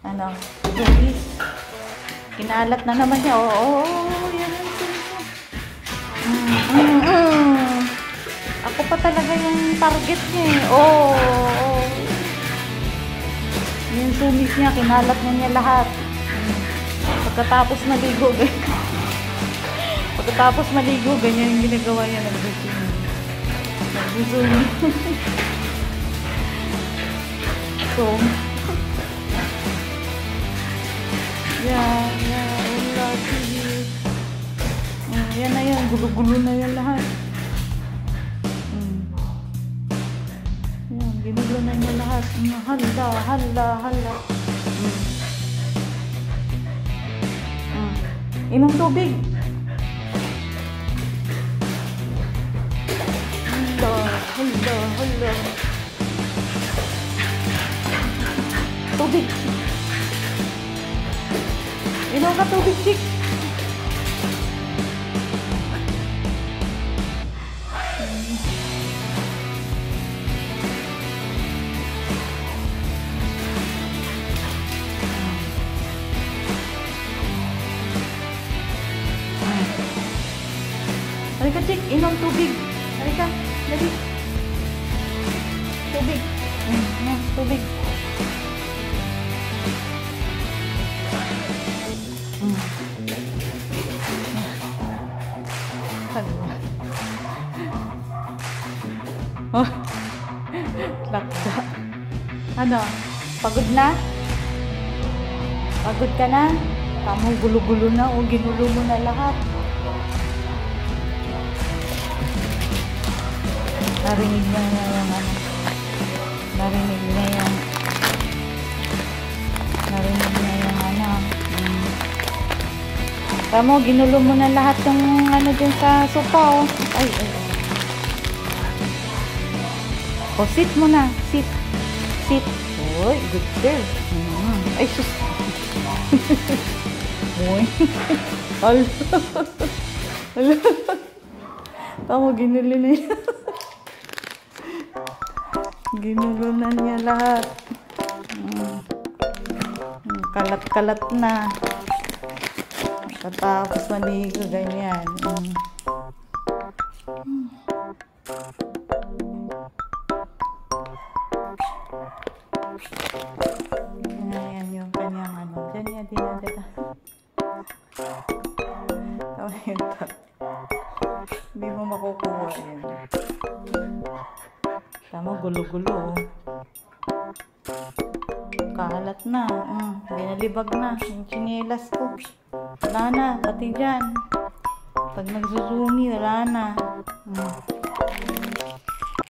Ano? Lugis. Kinalat na naman niya. Oo, yan ang Ako pa talaga yung target niya eh. Yung sumis niya, kinalat niya lahat. Pagkatapos maligo, ganyan yung ginagawa niya. Nag-zoom. So, yan na yan, gulo-gulo na yan lahat. Yan, ginulo na yan lahat. Hala. Inom tubig. Hala. Tubig. Inom ka tubig, Chick. Halika, Chick. Inom tubig. Halika. Dali. Tubig. Tubig. Oh. Laksa. Ano? Pagod na? Pagod ka na? Kamu gulo-gulo na o ginulo mo na lahat. Narinig niya yung ano. Narinig niya yung ano. Kamu, ginulo mo na lahat yung ano dyan sa sopa, oh. Ay. O, sit mo na. Sit. Uy, good girl. Ay, sus. Uy. Hala. Kamu, ginulo na yan. Ginulo na niya lahat. Kalat-kalat na. Katapos maligo, ganyan. Ayan yung kanyang ano. Diyan niya dinadala. Hindi mo makukuha yan. Tama, gulo-gulo. Kalat na. Binalibag na. Yung chinelas ko. Wala na. Pati dyan. Pag nagsusumi, wala na.